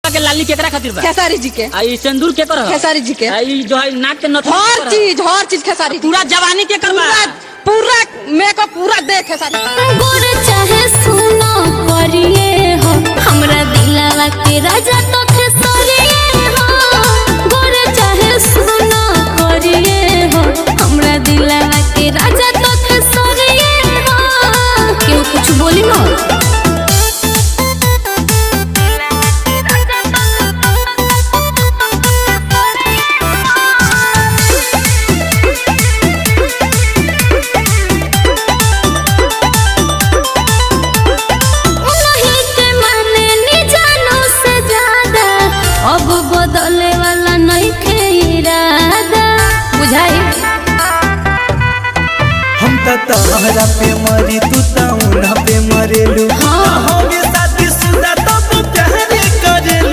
ओठवा के लाली केकरा खातिर बा? खेसारी जी के। आई सिंदूर के कर खेसारी जी के। आई जो है नाक के नथ हर चीज खेसारी। पूरा जवानी के करवा पूरा मेकअप पूरा दे खेसारी। गोर चाहे सुनो करिए हो हमरा दिलवा के राजा तो खेसारिए हो। गोर चाहे सुनो करिए हो हमरा दिलवा के राजा तो खेसारिए हो। क्यों कुछ बोली ना? अब बदले वाला नहीं खे इरादा बुझाई। हम तहरा पे मरी तू उन्हा पे मरेलू। हाँ।